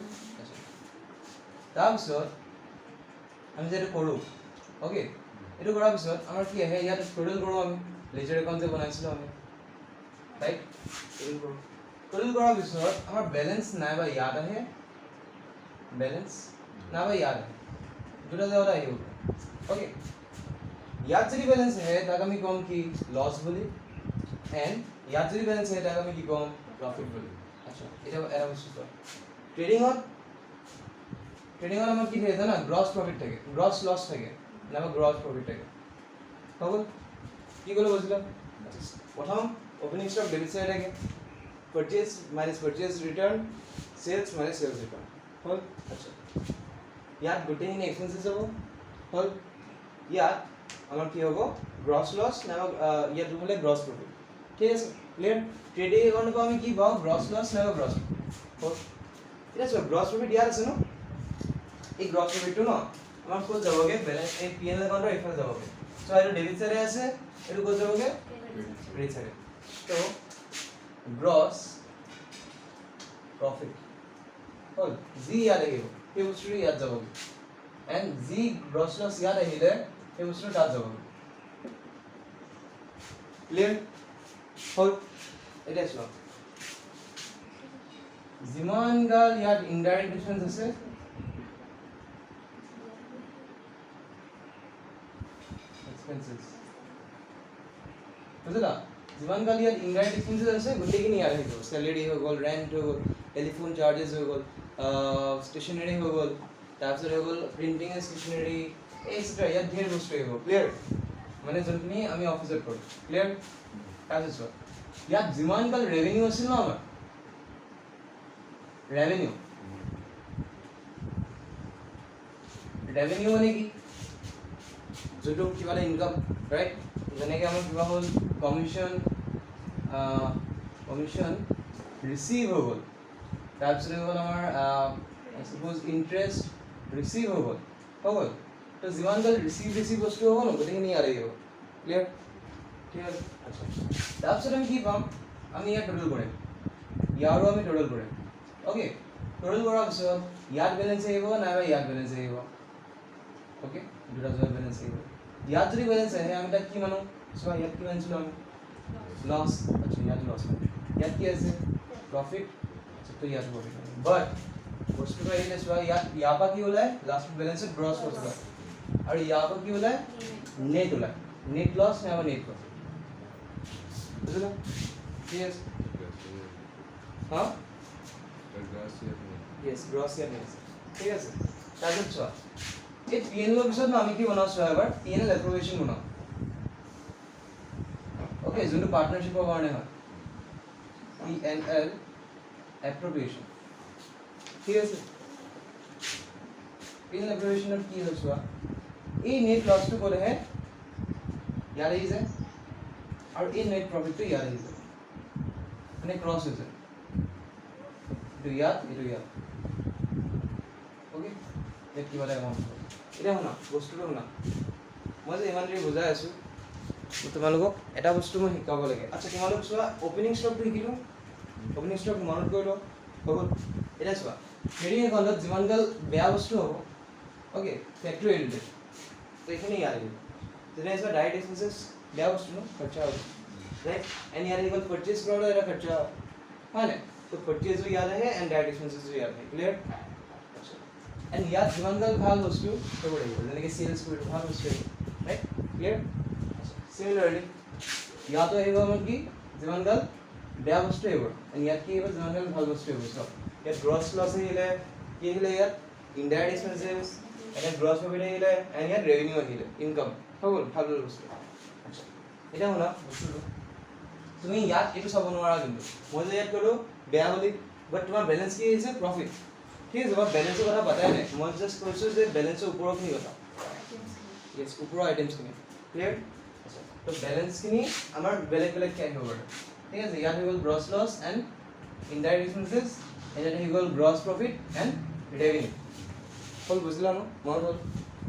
তাৰপিছত আমি যে এইটো কৰোঁ অ'কে এইটো কৰাৰ পিছত আমাৰ কি আহে ইয়াত টোটেল কৰোঁ আমি লেজাৰ একাউণ্ট যে বনাইছিলোঁ আমি ৰাইট টোটেল কৰোঁ টোটেল কৰাৰ পিছত আমাৰ বেলেঞ্চ নাইবা ইয়াত আহে, বেলেঞ্চ নাইবা ইয়াত আহে, দুটা জায়গাত আহিব। ওকে, ইয়াত যদি বেলেঞ্চ আহে তাক আমি ক'ম কি লছ বুলি, এণ্ড ইয়াত যদি বেলেঞ্চ আহে তাক আমি কি ক'ম প্ৰফিট বুলি। আচ্ছা, এটা এটা বস্তু চোৱা, ট্ৰেডিঙত আমাৰ কি থাকে জানা, গ্ৰছ প্ৰফিট থাকে, গ্ৰছ লছ থাকে, নাইবা গ্ৰছ প্ৰফিট থাকে। হৈ গ'ল, কি ক'লো বুজিলা? প্ৰথম ওপেনিং ষ্টক ডেবিট চাইড থাকে, purchase minus purchase return, sales minus sales return হল। আচ্ছা, ইয়াত গোটেইখিনি এক্সপেন্সেস হ'ব হল। ইয়াত আমাৰ কি হ'ব গ্ৰছ লছ নাইবা ইয়াত হ'লে গ্ৰছ প্ৰফিট। ঠিক আছে, ক্লিয়াৰ? ট্ৰেডিং একাউণ্টৰ পৰা আমি কি পাওঁ, গ্ৰছ লছ নাইবা গ্ৰছ হ'ল। ঠিক আছে, গ্ৰছ প্ৰফিট ইয়াত আছে ন, এই গ্ৰছ প্ৰফিটটো ন আমাৰ ক'ত যাবগে, বেলেঞ্চ এই P&L একাউণ্টৰ এইফালে যাবগে। চ' এইটো ডেবিট চাইডে আছে, এইটো ক'ত যাবগে ক্ৰেডিট চাইডে। ত' গ্ৰছ প্ৰফিট হ'ল, যি ইয়াত আহিব সেই বস্তুটো ইয়াত যাবগে, এণ্ড যি গ্ৰছ লছ ইয়াত আহিলে সেই বস্তুটো তাত যাবগে। ক্লিয়াৰ হ'ল? এতিয়া চোৱা, যিমান গাল ইয়াত ইনডাইৰেক্ট ডিফাৰেঞ্চ আছে, এক্সপেন্সেস বুজিলা, যিমান গাল ইয়াত ইনডাইৰেক্ট এক্সপেন্সেস আছে গোটেইখিনি ইয়াত আহিব। চেলেৰি হৈ গ'ল, ৰেণ্ট হৈ গ'ল, টেলিফোন চাৰ্জেছ হৈ গ'ল, ষ্টেচনাৰী হৈ গ'ল, তাৰপিছত হৈ গ'ল প্ৰিণ্টিং এণ্ড ষ্টেচনাৰী, এক্সট্ৰা ইয়াত ধেৰ বস্তু আহিব। ক্লিয়াৰ? মানে যোনখিনি আমি অফিচত কৰোঁ। ক্লিয়াৰ? তাৰপিছত চোৱা, ইয়াত যিমান গাল ৰেভিনিউ আছিল ন আমাৰ, ৰেভিনিউ মানে কি, যোনটো কিবা এটা ইনকাম, ৰাইট? যেনেকৈ আমাৰ কিবা হ'ল কমিশ্যন ৰিচিভ হৈ গ'ল, তাৰপিছত হৈ গ'ল আমাৰ ছাপ'জ ইণ্টাৰেষ্ট ৰিচিভ হৈ গ'ল। তো যিমান গাল ৰিচিভ বস্তু হ'ব ন গোটেইখিনি ইয়াত আহিব। ক্লিয়াৰ? ঠিক আছে। আচ্ছা, তাৰপিছত আমি কি পাম, আমি ইয়াত টোটেল কৰিম, ইয়াৰো আমি টোটেল কৰিম। অ'কে, টোটেল কৰাৰ পিছত ইয়াত বেলেঞ্চ আহিব নাইবা ইয়াত বেলেঞ্চ আহিব। অ'কে, দুটা জোগাত বেলেঞ্চ আহিব। ইয়াত যদি বেলেঞ্চ আহে আমি তাক কি মানো, চোৱা ইয়াত কি মানিছিলোঁ আমি লছ। আচ্ছা, ইয়াত লছ, ইয়াত কি আছে প্ৰফিট। আচ্ছা, তো ইয়াত প্ৰফিট। বাট বস্তুটো আহিলে চোৱা, ইয়াৰ পৰা কি ওলায়, লাষ্ট বেলেঞ্চত গ্ৰছ লছ ওলায়, আৰু ইয়াৰ পৰা কি ওলায়, নেট ওলায়। নেট লছ নাইবা নেট প্ৰফিট। বুজিলা? ঠিক আছে। হা? ইয়েছ, গ্ৰছ ইয়াত নেট আছে। ঠিক আছে, তাৰপিছত চোৱা, এই P&L পিছত আমি কি বনাওঁ চোৱা, এবাৰ P&L এপ্ৰভেশ্যন বনাওঁ। অ'কে, যোনটো পাৰ্টনাৰশ্বিপৰ কাৰণে হয়, P&L এপ্ৰভেশ্যন। ঠিক আছে, P&L এপ্ৰভেশ্যনত কি হয় চোৱা, এই নেট লছটো ক'ত আহে, ইয়াত আহি যায়, আৰু এই নেট প্ৰফিটটো ইয়াত আহি যায়, মানে ক্ৰছ হৈ যায়, এইটো ইয়াত, এইটো ইয়াত। অ'কে, ইয়াত কিবা এটা এমাউণ্ট হ'ব। এতিয়া শুনা, বস্তুটো শুনা, মই যে ইমান দেৰি বুজাই আছোঁ, তোমালোকক এটা বস্তু মই শিকাব লাগে। আচ্ছা, তোমালোক চোৱা, অপেনিং ষ্টকটো শিকিলোঁ, অপেনিং ষ্টক মনত কৰি লওঁ, হৈ গ'ল। এতিয়া চোৱা, ট্ৰেডিং একাউণ্টত যিমান গাল বেয়া বস্তু হ'ব, অ'কে, ফেক্টৰী ৰিলেটেড, তো এইখিনি ইয়াত আহিব। যেনে চোৱা, ডাইৰেক্ট এক্সপেন্সেছ বেয়া বস্তু ন, খৰচা হ'ব, ৰাইট? এণ্ড ইয়াত আহি গ'ল পাৰ্চেজ কৰোঁতে এটা খৰচা হয় নাই, তো পাৰ্চেজো ইয়াত আহে এণ্ড ডাইৰেক্ট এক্সপেন্সেছো ইয়াত আহে। ক্লিয়াৰ? এণ্ড ইয়াত যিমান গাল ভাল বস্তু সেইবোৰ আহিব, যেনেকৈ চেলছ কৰিব ভাল বস্তু আহিব, ৰাইট? ক্লিয়াৰ? চিমিলাৰলি ইয়াতো আহিব আমাৰ কি, যিমান গাল বেয়া বস্তু আহিব, এণ্ড ইয়াত কি আহিব, যিমান গাল ভাল বস্তু আহিব। চব ইয়াত গ্ৰছ লছ আহিলে, কি আহিলে ইয়াত ইনডাইৰেক্ট এক্সপেন্সেছ, ইয়াত গ্ৰছ প্ৰফিট আহিলে, এণ্ড ইয়াত ৰেভিনিউ আহিলে, ইনকাম হৈ গ'ল, ভাল ভাল বস্তু। আচ্ছা, এতিয়া শুনা বস্তুটো, তুমি ইয়াত এইটো চাব নোৱাৰা, কিন্তু মই যে ইয়াত ক'লোঁ বেয়া বুলি, বাট তোমাৰ বেলেঞ্চ কি আহিছে, প্ৰফিট। ঠিক আছে, মই বেলেঞ্চৰ কথা পাতাই নাই, মই জাষ্ট কৈছোঁ যে বেলেঞ্চৰ ওপৰৰখিনি কথা, য়েছ, ওপৰৰ আইটেমছখিনি। ক্লিয়াৰ? আচ্ছা, তো বেলেঞ্চখিনি আমাৰ বেলেগ বেলেগকৈ আহিব পাৰে। ঠিক আছে, ইয়াত হৈ গ'ল গ্ৰছ লছ এণ্ড ইনডাইৰেক্ট এক্সপেন্সেছ, ইয়াত আহি গ'ল গ্ৰছ প্ৰফিট এণ্ড ৰেভিনিউ। হ'ল, বুজিলা ন? মনত হ'ল?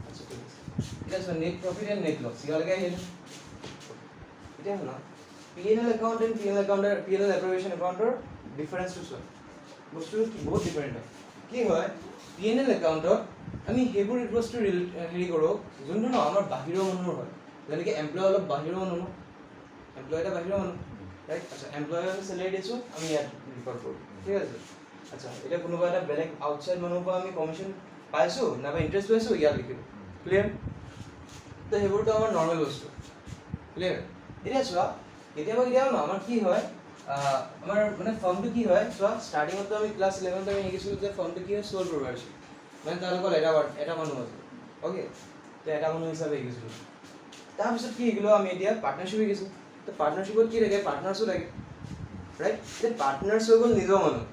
আচ্ছা, ঠিক আছে। এতিয়া চোৱা, net profit and net loss ইয়ালৈকে আহিল। এতিয়া শুনা, P&L একাউণ্ট এণ্ড P&L এপ্ৰভেশ্যন একাউণ্টৰ ডিফাৰেঞ্চটো চোৱা, বস্তুটো বহুত ডিফাৰেণ্ট হয়। কি হয়, P&L একাউণ্টত আমি সেইবোৰ বস্তু হেৰি কৰোঁ যোনটো ন আমাৰ বাহিৰৰ মানুহৰ হয়, যেনেকৈ এমপ্লয় অলপ বাহিৰৰ মানুহ ন, এমপ্লয় এটা বাহিৰৰ মানুহ, ৰাইট আচ্ছা এমপ্লয়াৰ আমি চেলাৰি দিছোঁ আমি ইয়াত ৰিপৰ্ট কৰোঁ ঠিক আছে আচ্ছা এতিয়া কোনোবা এটা বেলেগ আউটছাইড মানুহৰ পৰা আমি কমিশ্যন পাইছোঁ নাইবা ইণ্টাৰেষ্ট পাইছোঁ ইয়াত লিখিলোঁ ক্লিয়াৰ তো সেইবোৰতো আমাৰ নৰ্মেল বস্তু ক্লিয়াৰ এতিয়া চোৱা কেতিয়াবা কেতিয়াবা ন আমাৰ কি হয় আমাৰ মানে ফৰ্মটো কি হয় চোৱা ষ্টাৰ্টিঙতো আমি ক্লাছ 11ত আমি শিকিছিলোঁ যে ফৰ্মটো কি হয় চ'ল প্ৰপাৰশ্বিপ মানে তাৰ লগত এটা মানুহ আছে অ'কে তো এটা মানুহ হিচাপে শিকিছিলোঁ তাৰপিছত কি শিকিলোঁ আমি এতিয়া পাৰ্টনাৰশ্বিপ শিকিছোঁ তো পাৰ্টনাৰশ্বিপত কি থাকে পাৰ্টনাৰ্ছো থাকে ৰাইট এতিয়া পাৰ্টনাৰ্ছ হৈ গ'ল নিজৰ মানুহ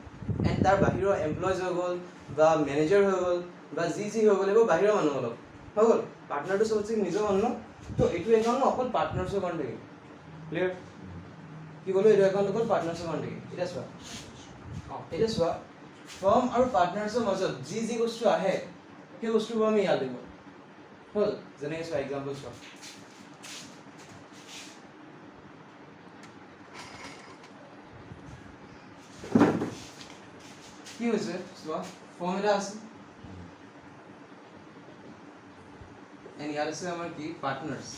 এণ্ড তাৰ বাহিৰৰ এমপ্লয়িজ হৈ গ'ল বা মেনেজাৰ হৈ গ'ল বা যি হৈ গ'ল এইবোৰ বাহিৰৰ মানুহ অলপ হৈ গ'ল পাৰ্টনাৰটো চবতছে নিজৰ মানুহ তো এইটো একাউণ্ট অকল পাৰ্টনাৰ্ছৰ কাৰণে থাকে ক্লিয়াৰ কি ক'লো এইটো একাউণ্ট অকল পাৰ্টনাৰ্ছৰ কাৰণে থাকে এতিয়া চোৱা এতিয়া চোৱা ফাৰ্ম আৰু পাৰ্টনাৰ্ছৰ মাজত যি বস্তু আহে সেই বস্তুবোৰ আমি ইয়াত দিব হ'ল যেনেকৈ চোৱা এক্সাম্পল চোৱা কি হৈছে চোৱা ফৰ্ম এটা আছে এণ্ড ইয়াত আছে আমাৰ কি পাৰ্টনাৰ্ছ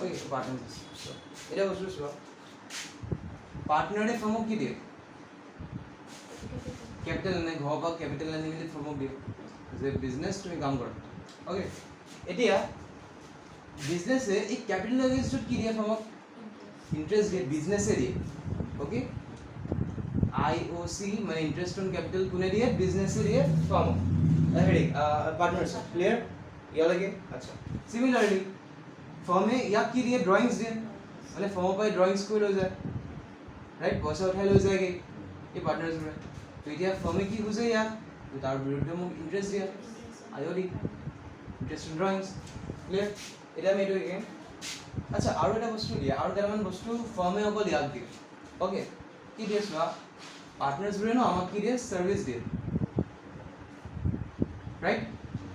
ওকে পাৰ্টনাৰ এটা বস্তু চোৱা পাৰ্টনাৰে ফৰ্মক কি দিয়ে কেপিটেল আনে ঘৰৰ পৰা কেপিটেল আনি মেলি ফৰ্মক দিয়ে যে বিজনেছ তুমি কাম কৰা ওকে এতিয়া বিজনেছে এই কেপিটেল এগেইনষ্টত কি দিয়ে ফৰ্মক ইন্টাৰেস্ট দিয়ে বিজনেসে দিয়ে ওকে IOC মানে ইন্টাৰেস্ট অন ক্যাপিটাল কোনে দিয়ে বিজনেসে দিয়ে ফাৰ্ম হেৰি পাৰ্টনাৰশিপ ক্লিয়াৰ ইয়ালৈকে আচ্ছা সিমিলাৰলি ফাৰ্মে ইয়াক কি দিয়ে ড্ৰয়িংস দিয়ে মানে ফাৰ্মৰ পৰা ড্ৰয়িংস কৰি লৈ যায় ৰাইট পইচা উঠাই লৈ যায়গে এই পাৰ্টনাৰশিপে তো এতিয়া ফাৰ্মে কি খুঁজে ইয়াক তাৰ বিৰুদ্ধে মোক ইন্টাৰেস্ট দিয়ে IOD ইন্টাৰেস্ট অন ড্ৰয়িংস ক্লিয়াৰ এতিয়া আমি এইটো এগেইন আচ্ছা আৰু এটা বস্তু দিয়ে আৰু কেইটামান বস্তু ফাৰ্মে অকল ইয়াক দিয়ে ওকে কি দিয়ে চোৱা পাৰ্টনাৰ্ছবোৰে ন আমাক কি দিয়ে সাৰ্ভিস দিয়ে ৰাইট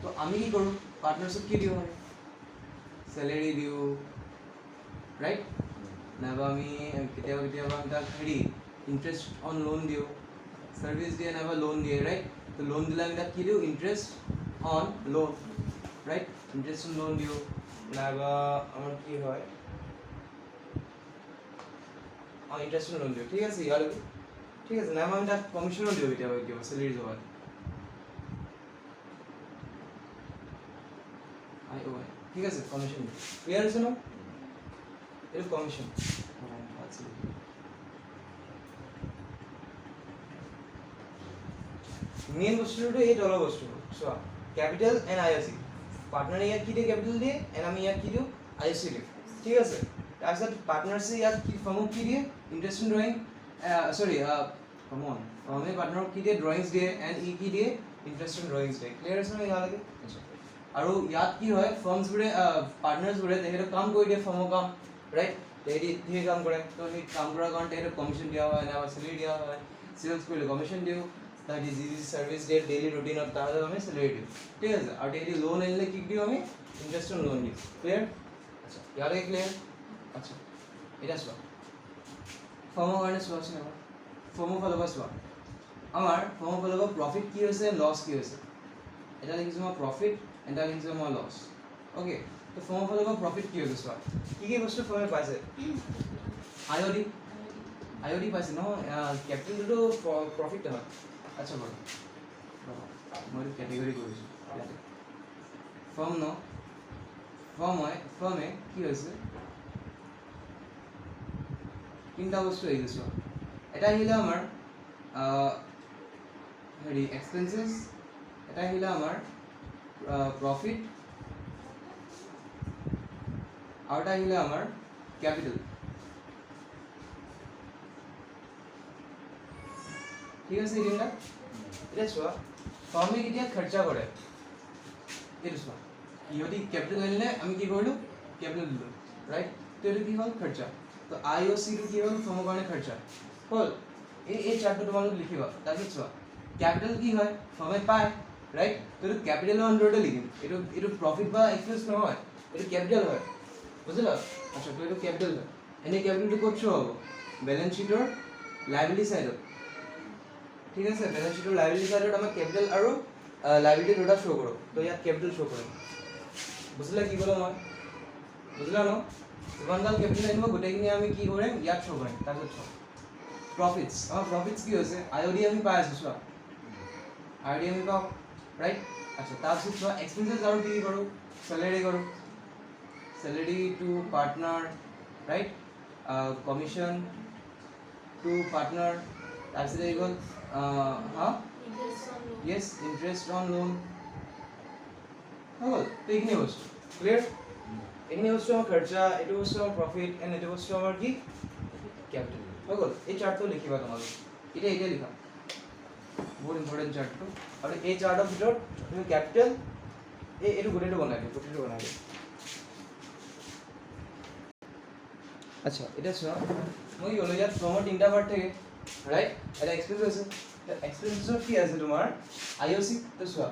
তো আমি কি কৰোঁ পাৰ্টনাৰ্ছক কি দিওঁ আমি স্যালাৰি দিওঁ ৰাইট নাইবা আমি কেতিয়াবা আমি তাক হেৰি ইণ্টাৰেষ্ট অন লোন দিওঁ সাৰ্ভিস দিয়ে নাইবা লোন দিয়ে ৰাইট তো লোন দিলে আমি তাক কি দিওঁ interest on loan right interest on loan দিওঁ নাইবা আমার কি হয় ইন্টারেস্ট লোন দিও ঠিক আছে ইয়ার ঠিক আছে নাইবা আমি তাক কমিশনও দিও কেতিয়াবা স্যালারি জবাত IOI ঠিক আছে কমিশন ক্লিয়ার আছে না এর কমিশন মেইন বস্তুটো এই তলৰ বস্তু চোৱা ক্যাপিটাল এন্ড IOC পার্টনারে ইয়াক কি দিয়ে ক্যাপিটাল দিয়ে এন্ড আমি ইয়াক কি দিও IOC দিও ঠিক আছে তাৰপিছত পার্টনারসে ইয়াক কি ফার্মক কি দিয়ে interest in drawing sorry come on ফার্মে পার্টনারক কি দিয়ে ড্রয়িংস দিয়ে এন্ড ই কি দিয়ে ইন্টারেস্ট ইন ড্রয়িংস দিয়ে ক্লিয়াৰ আছে না ইয়ালৈকে আৰু ইয়াত কি হয় ফাৰ্মসবোৰে পাৰ্টনাৰ্সবোৰে তেহেঁতক কাম কৰি দিয়ে ফাৰ্মৰ কাম ৰাইট তেহেঁতি ধেৰ কাম কৰে তো সেই কাম কৰাৰ কাৰণে তেহেঁতক কমিশন দিয়া হয় নাইবা স্যালাৰি দিয়া হয় সেলস কৰিলে কমিশন দিওঁ তাহলে যি সাৰ্ভিস ডে ডেইলি ৰুটিনত তাহলে আমি স্যালাৰি দিওঁ ঠিক আছে আৰু ডেইলি লোন আনিলে কি দিওঁ আমি ইন্টাৰেস্ট অন লোন দিওঁ ক্লিয়াৰ আচ্ছা ইয়াৰে ক্লিয়াৰ আচ্ছা এটা চোৱা ফাৰ্মৰ কাৰণে চোৱা আছে আমাৰ ফাৰ্মৰ ফালৰ পৰা চোৱা আমাৰ ফাৰ্মৰ ফালৰ পৰা প্ৰফিট কি হৈছে লছ কি হৈছে এটা লিখিছোঁ মই প্ৰফিট এটা লিখিছোঁ মই লছ ওকে তো ফাৰ্মৰ ফালৰ পৰা প্ৰফিট কি হৈছে চোৱা কি বস্তু ফাৰ্মে পাইছে IOD পাইছে নহয় কেপিটেলটো প্ৰফিট হয় আচ্ছা বাৰু মই ক্যাটেগৰি কৰিছোঁ ফাৰ্ম ন ফাৰ্মে কি হৈছে তিনিটা বস্তু আহি গৈছে এটা আহিলে আমাৰ হেৰি এক্সপেন্সেস এটা আহিলে আমাৰ প্ৰফিট আৰু এটা আহিলে আমাৰ ক্যাপিটাল ঠিক আছে এইটা এটা চোৱা ফাৰ্মে কেতিয়া খৰচা কৰে এইটো চোৱা ইহঁতি ক্যাপিটাল আনিলে আমি কি কৰিলোঁ ক্যাপিটাল দিলোঁ ৰাইট তো এইটো কি হ'ল খৰচা তো IOC টো কি হ'ল ফাৰ্মৰ কাৰণে খৰচা হ'ল এই চাৰ্টটো তোমালোক লিখিবা তাৰপিছত চোৱা ক্যাপিটাল কি হয় ফাৰ্মে পায় ৰাইট তো এইটো ক্যাপিটালৰ আন্ডাৰতে লিখিম এইটো প্ৰফিট বা এক্সপেন্স নহয় এইটো ক্যাপিটাল হয় বুজিলা আচ্ছা তো এইটো ক্যাপিটাল হয় এনে ক্যাপিটালটো ক'ত শ্ব' হ'ব বেলেন্স শ্বীটৰ লাইবিলিটি সাইডত ঠিক আছে বেলেঞ্চ শ্বীটৰ লাইবিলিটি সাইডত আমি ক্যাপিটাল আৰু লাইবিলিটি দুটা শো কৰো তো ইয়াত ক্যাপিটাল শো কৰিম বুজিলা কি ক'লো মই বুজিলা ন যিমানডাল ক্যাপিটাল আহিব গোটেইখিনি আমি কি কৰিম ইয়াত শো কৰিম তাৰপিছত প্ৰফিটস আমাৰ প্ৰফিটস কি হৈছে আইওডি আমি পাই আছো চোৱা আইওডি আমি পাওঁ ৰাইট আচ্ছা তাৰপিছত চোৱা এক্সপেন্সেস আৰু কি কৰো স্যালাৰি কৰো salary to partner right commission to partner তাৰপিছত এই গ'ল yes interest on loan হল তো এইখিনি বস্তু ক্লিয়াৰ এইখিনি বস্তু আমাৰ খৰচা এইটো বস্তু আমাৰ প্ৰফিট এণ্ড এইটো বস্তু আমাৰ কি ক্যাপিটাল হৈ গ'ল এই চাৰ্টটো লিখিবা তোমালোক এতিয়া লিখা বহুত ইম্পৰ্টেণ্ট চাৰ্টটো আৰু এই চাৰ্টৰ ভিতৰত তুমি ক্যাপিটাল এইটো গোটেইটো বনাই দিয়া আচ্ছা এটা চোৱা মই কি ক'লো ইয়াত ফৰ্মৰ তিনিটা পাৰ্ট থাকে ৰাইট এটা এক্সপেন্স আছে এক্সপেন্সেসৰ কি আছে তোমাৰ আইওসি তো চোৱা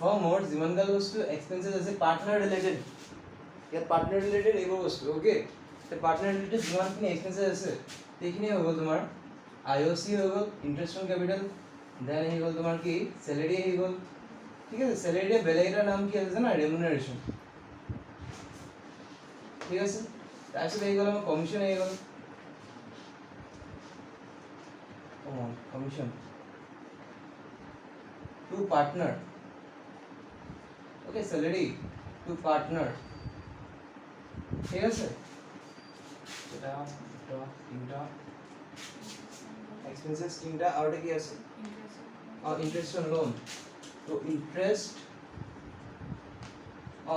ফৰ্মৰ যিমানগাল বস্তু এক্সপেন্সেস আছে পাৰ্টনাৰ ৰিলেটেড ইয়াত পাৰ্টনাৰ ৰিলেটেড এইবোৰ বস্তু ওকে তো পাৰ্টনাৰ ৰিলেটেড যিমানখিনি এক্সপেন্সেস আছে সেইখিনি হৈ গ'ল তোমাৰ আইওসি হৈ গ'ল ইন্টাৰেষ্ট অন ক্যাপিটাল দেন আহি গ'ল তোমাৰ কি স্যালাৰি আহি গ'ল ঠিক আছে স্যালাৰিৰ বেলেগ এটা নাম কি আছে জানা ৰেমুনাৰেশ্যন ঠিক আছে তাৰপিছত আহি গ'ল আমাৰ কমিশ্যন আহি গ'ল commission to partner okay salary to partner ঠিক আছে এটা তিনটা এক্সপেন্সেস তিনটা আৰু এটা কি আছে ইন্টাৰেস্ট অন লোন তো ইন্টাৰেস্ট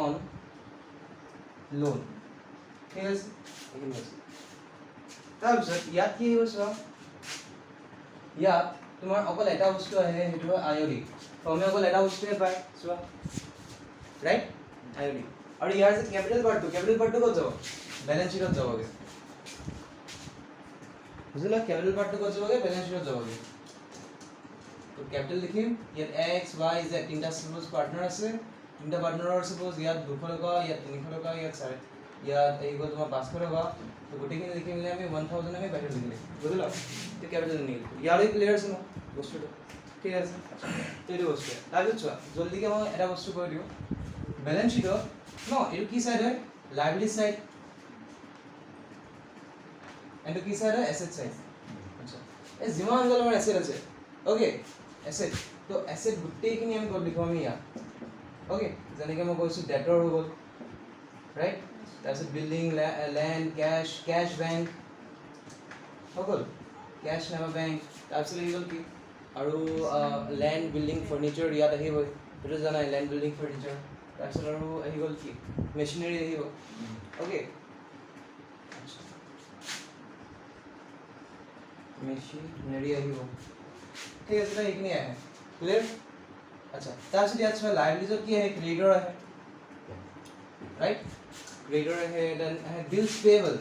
অন লোন ঠিক আছে এইখিনি আছে তাৰপিছত ইয়াত কি হৈছে ইয়াত তোমাৰ অকল এটা বস্তু আহে সেইটো আইওডি ফৰ্মে অকল এটা বস্তুহে পায় চোৱা ৰাইট আইওডি আৰু ইয়াৰ যে ক্যাপিটাল পাৰ্টটো ক'ত যাব বেলেন্স শ্বীটত যাবগে বুজিলা ক্যাপিটাল পাৰ্টটো ক'ত যাবগে বেলেন্স শ্বীটত যাবগে তো ক্যাপিটাল লিখিম ইয়াত x y z তিনটা সাপোজ পাৰ্টনাৰ আছে তিনটা পাৰ্টনাৰৰ সাপোজ ইয়াত 200 টকা ইয়াত 300 টকা ইয়াত এই গ'ল তোমাৰ 500 টকা তো গোটেইখিনি লিখি মিলে আমি 1000 আমি বাহিৰত লিখিলে বুজিলা তো ক্যাপিটাল নিল ইয়াৰে ক্লিয়াৰ আছে ন বস্তুটো ঠিক আছে তো এইটো বস্তু তাৰপিছত চোৱা জলদিকে মই এটা বস্তু কৈ দিওঁ বেলেন্স শ্বীটত ন এইটো কি সাইড হয় লাইবিলিটি সাইড এন্ড কি সাইড হয় এসেট সাইড আচ্ছা এই যিমান গ'ল আমাৰ এসেট আছে ওকে এসেট তো এসেট গোটেইখিনি আমি ক'ত লিখো আমি ইয়াত ওকে যেনেকৈ মই কৈছোঁ ডেটৰ হৈ গ'ল ৰাইট তাৰপিছত বিল্ডিং ল্যান্ড ক্যাশ বেংক হৈ গ'ল ক্যাশ নাইবা বেংক তাৰপিছত আহি গ'ল কি আৰু ল্যান্ড বিল্ডিং ফাৰ্নিচাৰ ইয়াত আহিবই সেইটো জানাই ল্যান্ড বিল্ডিং ফাৰ্নিচাৰ তাৰপিছত আৰু আহি গ'ল কি মেচিনাৰী আহিব ওকে মেচিনাৰী আহিব ঠিক আছে তো এইখিনি আহে ক্লিয়াৰ আচ্ছা তাৰপিছত ইয়াত চোৱা লাইবিলিটিত কি আহে ক্ৰেডিটৰ আহে ৰাইট ক্ৰেডিটৰ আহে দেন আহে বিলছ পেয়েবল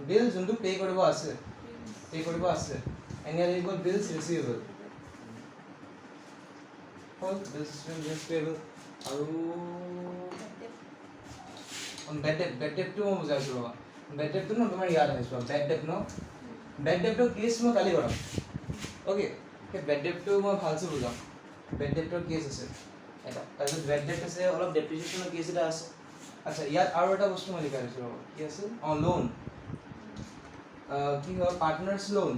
বিল যোনটো পে কৰিব আছে এণ্ড ইয়াত আহি গ'ল বিলছ ৰিচিভেবল হ'ল বিলছ পেয়েবল আৰু বেড ডেপটো মই বুজাইছোঁ ৰ'বা বেড ডেপটো ন তোমাৰ ইয়াত আহিছোঁ বেড ডেপ ন বেড ডেপটোৰ কেছ মই কালি কৰাম ওকে সেই বেড ডেপটো মই ভালছে বুজাম বেড ডেপটোৰ কেছ আছে এটা তাৰপিছত বেড ডেপ আছে অলপ ডেপ্ৰিচিয়েশ্যনৰ কেছ এটা আছে আচ্ছা ইয়াত আৰু এটা বস্তু মই লিখাই দিছোঁ ৰ'বা কি আছে লোন কি হয় পাৰ্টনাৰ্ছ লোন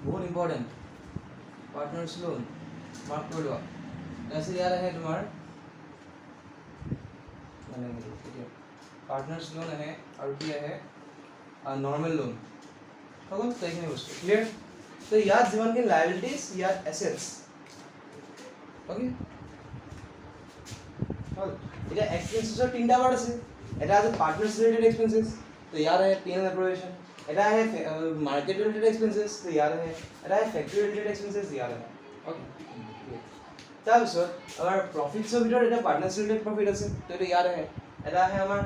বহুত ইম্পৰ্টেণ্ট পাৰ্টনাৰ্ছ লোন মাৰ্ক কৰি লোৱা তাৰপিছত ইয়াত আহে তোমাৰ পাৰ্টনাৰ্ছ লোন আহে আৰু কি আহে নৰ্মেল লোন হৈ গ'ল সেইখিনি বস্তু ক্লিয়াৰ তো ইয়াত যিমানখিনি লাইবিলিটিজ ইয়াত এছেটছ ওকে হ'ল এতিয়া এক্সপেন্সেছৰ তিনিটা পাৰ্ট আছে এটা আছে পাৰ্টনাৰ্ছ ৰিলেটেড এক্সপেন্সেছ তো ইয়াত আহে P&L এপ্ৰভেশ্যন এটা আহে মাৰ্কেট ৰিলেটেড এক্সপেন্সেছ তো ইয়াত আহে এটা আহে ফেক্টৰী ৰিলেটেড এক্সপেন্সেছ ইয়াত আহে ওকে তাৰপিছত আমাৰ প্ৰফিটছৰ ভিতৰত এটা পাৰ্টনাৰ্ছ ৰিলেটেড প্ৰফিট আছে তো এইটো ইয়াত আহে এটা আহে আমাৰ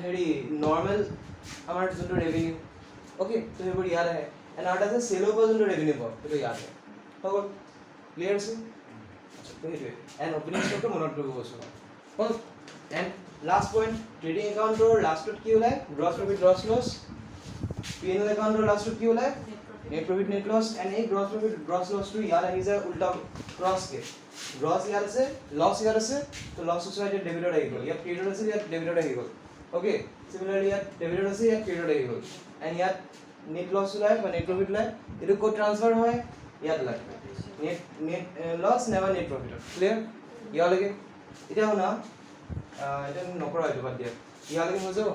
হেৰি নৰ্মেল আমাৰ যোনটো ৰেভিনিউ ওকে তো সেইবোৰ ইয়াত আহে এণ্ড আৰু এটা আছে চেলৰ পৰা যোনটো ৰেভিনিউ পাওঁ সেইটো ইয়াত আহে হৈ গ'ল ক্লিয়াৰ আছে আচ্ছা তো সেইটোৱে এণ্ড অপেনিং ষ্টকটো মনত কৰিব কৈছোঁ হ'ল এণ্ড লাষ্ট পইণ্ট ট্ৰেডিং একাউণ্টৰ লাষ্টত কি ওলায় gross profit gross loss P&L একাউণ্টৰ লাষ্টত কি ওলায় net profit net loss and এই গ্ৰছ লছটো ইয়াত আহি যায় উল্টা ক্ৰছকে গ্ৰছ ইয়াত আছে লছ ইয়াত আছে তো লছ হৈছে এতিয়া ডেবিটত আহি গ'ল ইয়াত ক্ৰেডিটত আছে ইয়াত ডেবিটত আহি গ'ল অ'কে চিমিলাৰলি ইয়াত ডেবিটত আছে ইয়াত ক্ৰেডিটত আহি গ'ল এণ্ড ইয়াত নেট লছ ওলায় বা নেট প্ৰফিট ওলায় এইটো ক'ত ট্ৰান্সফাৰ হয় ইয়াত ওলায় নেট লছ নাইবা নেট প্ৰফিটত ক্লিয়াৰ ইয়ালৈকে এতিয়া শুনা এতিয়া নকৰা এইটো বাদ দিয়া ইয়ালৈকে হৈ যাব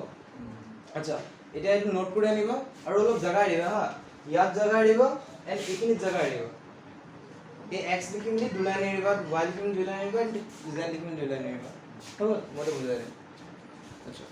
আচ্ছা এতিয়া এইটো নোট কৰি আনিব আৰু অলপ জাগা দিব হা ইয়াত জাগা দিব এণ্ড এইখিনিত জাগা দিব এই এক্স লিখিম দি 2 লাইন এৰিবা y লিখিম 2 লাইন এৰিবা এণ্ড z লিখিম 2 লাইন এৰিবা হ'ব মই বুজাই দিম আচ্ছা